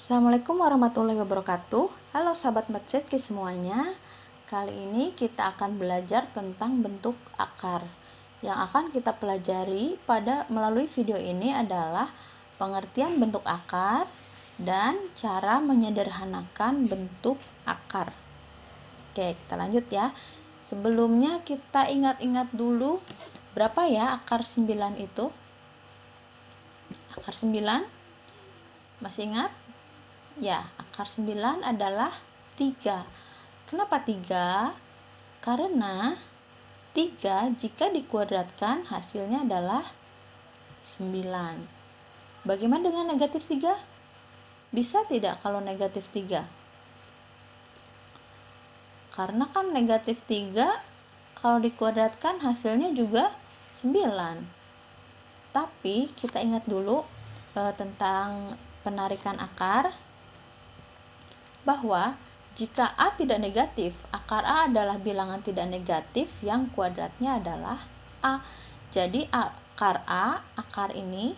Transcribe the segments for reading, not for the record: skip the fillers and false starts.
Assalamualaikum warahmatullahi wabarakatuh. Halo sahabat Matseki semuanya. Kali ini kita akan belajar tentang bentuk akar. Yang akan kita pelajari melalui video ini adalah pengertian bentuk akar dan cara menyederhanakan bentuk akar. Oke, kita lanjut ya. Sebelumnya kita ingat-ingat dulu berapa ya akar 9 itu? Akar 9 masih ingat? Ya, akar 9 adalah 3. Kenapa 3? Karena 3 jika dikuadratkan hasilnya adalah 9. Bagaimana dengan negatif 3? Bisa tidak kalau negatif 3? Karena kan negatif 3 kalau dikuadratkan hasilnya juga 9. Tapi kita ingat dulu tentang penarikan akar, bahwa jika A tidak negatif, akar A adalah bilangan tidak negatif yang kuadratnya adalah A. Jadi akar ini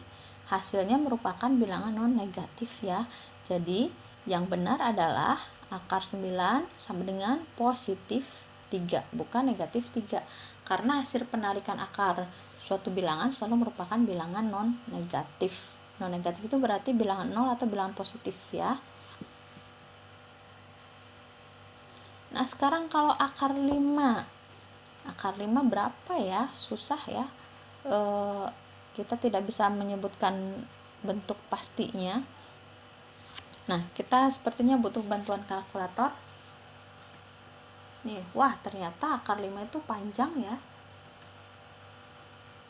hasilnya merupakan bilangan non negatif ya. Jadi yang benar adalah akar 9 sama dengan positif 3, bukan negatif 3. Karena hasil penarikan akar suatu bilangan selalu merupakan bilangan non negatif. Non negatif itu berarti bilangan 0 atau bilangan positif ya. Nah, sekarang kalau akar 5. Akar 5 berapa ya? Susah ya. Kita tidak bisa menyebutkan bentuk pastinya. Nah, kita sepertinya butuh bantuan kalkulator. Nih, wah ternyata akar 5 itu panjang ya.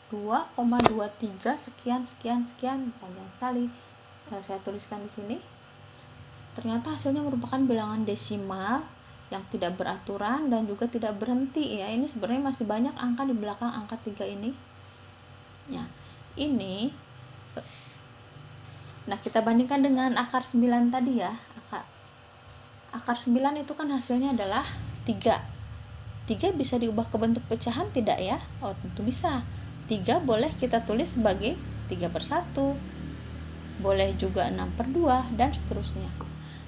2,23 sekian, panjang sekali. Saya tuliskan di sini. Ternyata hasilnya merupakan bilangan desimal yang tidak beraturan dan juga tidak berhenti ya. Ini sebenarnya masih banyak angka di belakang angka 3 ini. Ya, ini nah kita bandingkan dengan akar 9 tadi ya. Akar 9 itu kan hasilnya adalah 3. 3 bisa diubah ke bentuk pecahan tidak ya? Oh, tentu bisa. 3 boleh kita tulis sebagai 3/1. Boleh juga 6/2 dan seterusnya.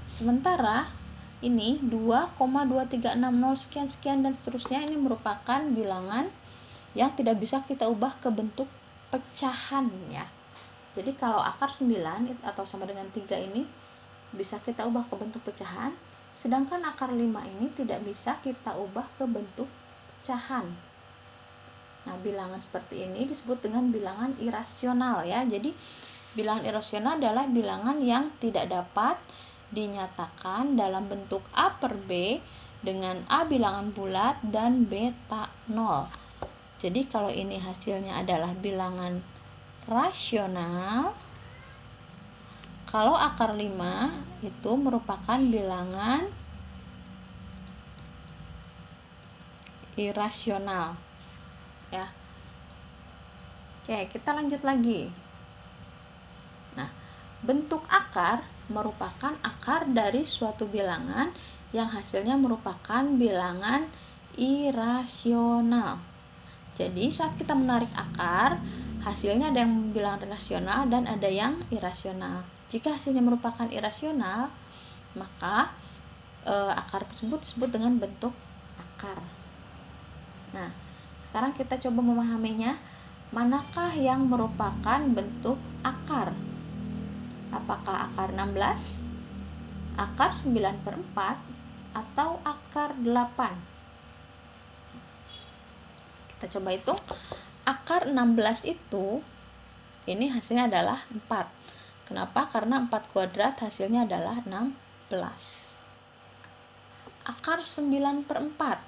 Sementara ini 2,2360 sekian dan seterusnya ini merupakan bilangan yang tidak bisa kita ubah ke bentuk pecahan ya. Jadi kalau akar 9 atau sama dengan 3 ini bisa kita ubah ke bentuk pecahan, sedangkan akar 5 ini tidak bisa kita ubah ke bentuk pecahan. Nah, bilangan seperti ini disebut dengan bilangan irasional ya. Jadi bilangan irasional adalah bilangan yang tidak dapat dinyatakan dalam bentuk A per B dengan A bilangan bulat dan B tak 0. Jadi kalau ini hasilnya adalah bilangan rasional, kalau akar 5 itu merupakan bilangan irasional ya. Oke, kita lanjut lagi. Nah, bentuk akar merupakan akar dari suatu bilangan yang hasilnya merupakan bilangan irasional. Jadi saat kita menarik akar, hasilnya ada yang bilangan rasional dan ada yang irasional. Jika hasilnya merupakan irasional, maka akar tersebut disebut dengan bentuk akar. Nah, sekarang kita coba memahaminya. Manakah yang merupakan bentuk akar? Apakah akar 16, akar 9/4, atau akar 8? Kita coba hitung. Akar 16 itu, ini hasilnya adalah 4. Kenapa? Karena 4 kuadrat hasilnya adalah 16. Akar 9/4,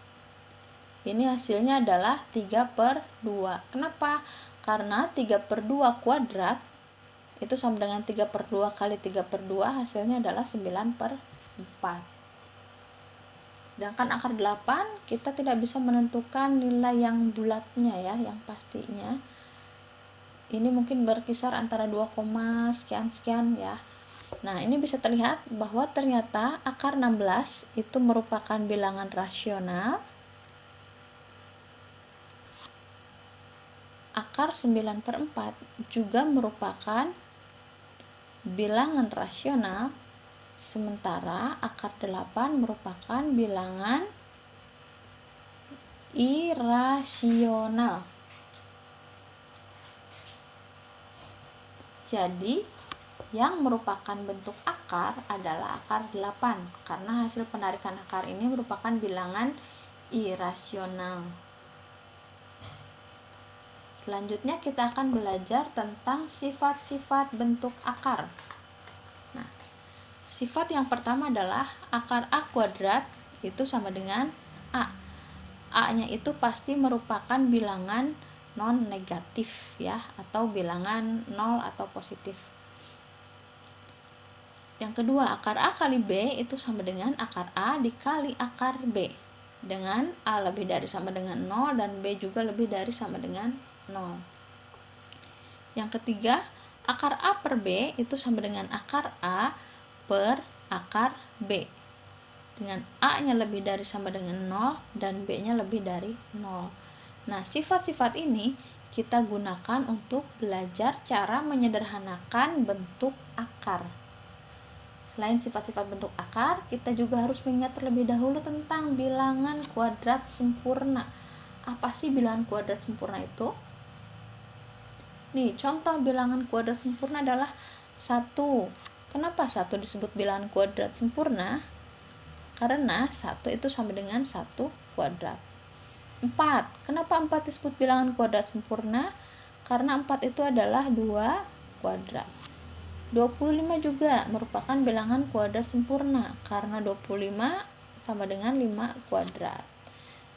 ini hasilnya adalah 3/2. Kenapa? Karena 3/2 kuadrat itu sama dengan 3/2 kali 3/2 hasilnya adalah 9/4. Sedangkan akar 8 kita tidak bisa menentukan nilai yang bulatnya ya, yang pastinya. Ini mungkin berkisar antara 2, sekian ya. Nah, ini bisa terlihat bahwa ternyata akar 16 itu merupakan bilangan rasional. Akar 9/4 juga merupakan bilangan rasional Sementara akar 8 merupakan bilangan irasional. Jadi, yang merupakan bentuk akar adalah akar 8 karena hasil penarikan akar ini merupakan bilangan irasional. Selanjutnya kita akan belajar tentang sifat-sifat bentuk akar. Nah, sifat yang pertama adalah akar A kuadrat itu sama dengan A. A-nya itu pasti merupakan bilangan non negatif ya, atau bilangan 0 atau positif. Yang kedua, akar A kali B itu sama dengan akar A dikali akar B, dengan A lebih dari sama dengan 0 dan B juga lebih dari sama dengan 0. Yang ketiga, akar A per B itu sama dengan akar A per akar B, dengan A-nya lebih dari sama dengan 0 dan B-nya lebih dari 0. Nah, sifat-sifat ini kita gunakan untuk belajar cara menyederhanakan bentuk akar. Selain sifat-sifat bentuk akar, kita juga harus mengingat terlebih dahulu tentang bilangan kuadrat sempurna. Apa sih bilangan kuadrat sempurna itu? Nih, contoh bilangan kuadrat sempurna adalah 1. Kenapa 1 disebut bilangan kuadrat sempurna? Karena 1 itu sama dengan 1 kuadrat. 4. Kenapa 4 disebut bilangan kuadrat sempurna? Karena 4 itu adalah 2 kuadrat. 25 juga merupakan bilangan kuadrat sempurna karena 25 sama dengan 5 kuadrat.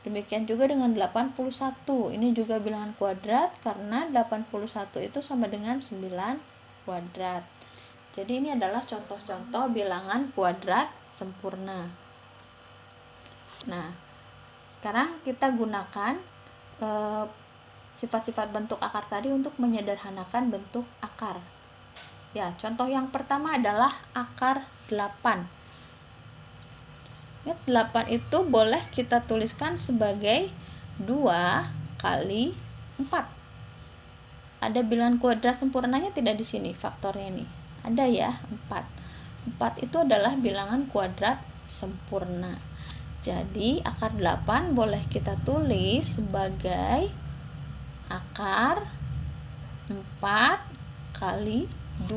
Demikian juga dengan 81. Ini juga bilangan kuadrat karena 81 itu sama dengan 9 kuadrat. Jadi ini adalah contoh-contoh bilangan kuadrat sempurna. Nah, sekarang kita gunakan sifat-sifat bentuk akar tadi untuk menyederhanakan bentuk akar. Ya, contoh yang pertama adalah akar 8. 8 itu boleh kita tuliskan sebagai 2 kali 4. Ada bilangan kuadrat sempurnanya tidak di sini faktornya ini? Ada ya, 4. 4 itu adalah bilangan kuadrat sempurna. Jadi akar 8 boleh kita tulis sebagai akar 4 kali 2.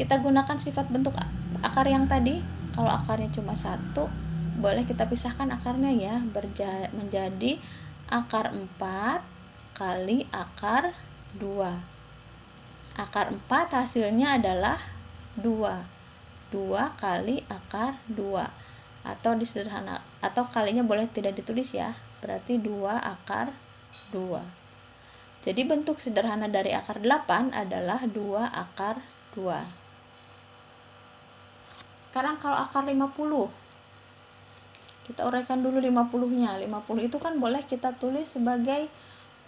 Kita gunakan sifat bentuk akar yang tadi. Kalau akarnya cuma 1, boleh kita pisahkan akarnya ya, menjadi akar 4 kali akar 2. Akar 4 hasilnya adalah 2. 2 kali akar 2. Atau kalinya boleh tidak ditulis ya, berarti 2 akar 2. Jadi bentuk sederhana dari akar 8 adalah 2 akar 2. Sekarang kalau akar 50, kita uraikan dulu 50-nya. 50 itu kan boleh kita tulis sebagai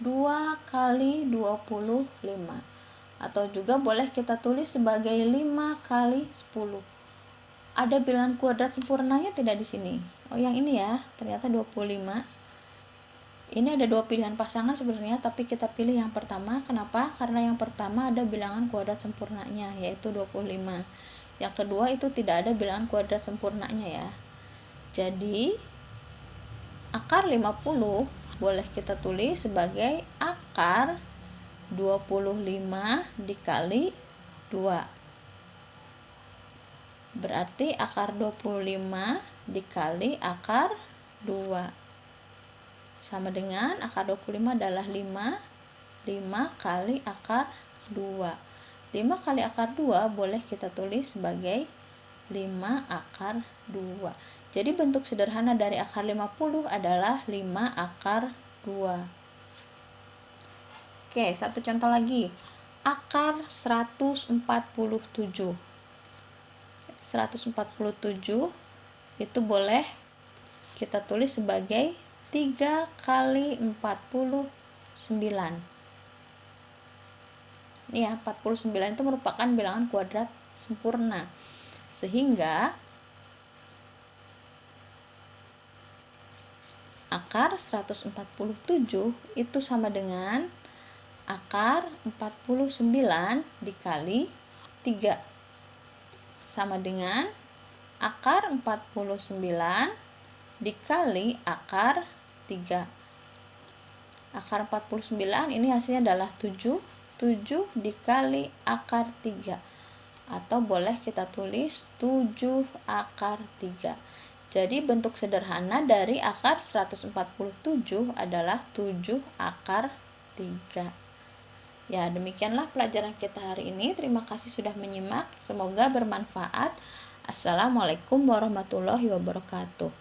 2 kali 25. Atau juga boleh kita tulis sebagai 5 kali 10. Ada bilangan kuadrat sempurnanya tidak di sini? Oh, yang ini ya, ternyata 25. Ini ada 2 pilihan pasangan sebenarnya, tapi kita pilih yang pertama. Kenapa? Karena yang pertama ada bilangan kuadrat sempurnanya, yaitu 25. Yang kedua itu tidak ada bilangan kuadrat sempurnanya ya. Jadi akar 50 boleh kita tulis sebagai akar 25 dikali 2. Berarti akar 25 dikali akar 2 sama dengan akar 25 adalah 5 kali akar 2. 5 kali akar 2 boleh kita tulis sebagai 5 akar 2. Jadi bentuk sederhana dari akar 50 adalah 5 akar 2. Oke, satu contoh lagi. Akar 147. 147 itu boleh kita tulis sebagai 3 kali 49. Ini ya, 49 itu merupakan bilangan kuadrat sempurna. Sehingga akar 147 itu sama dengan akar 49 dikali 3 sama dengan akar 49 dikali akar 3. Akar 49 ini hasilnya adalah 7. 7 dikali akar 3. Atau boleh kita tulis 7 akar 3. Jadi bentuk sederhana dari akar 147 adalah 7 akar 3. Ya, demikianlah pelajaran kita hari ini. Terima kasih sudah menyimak. Semoga bermanfaat. Assalamualaikum warahmatullahi wabarakatuh.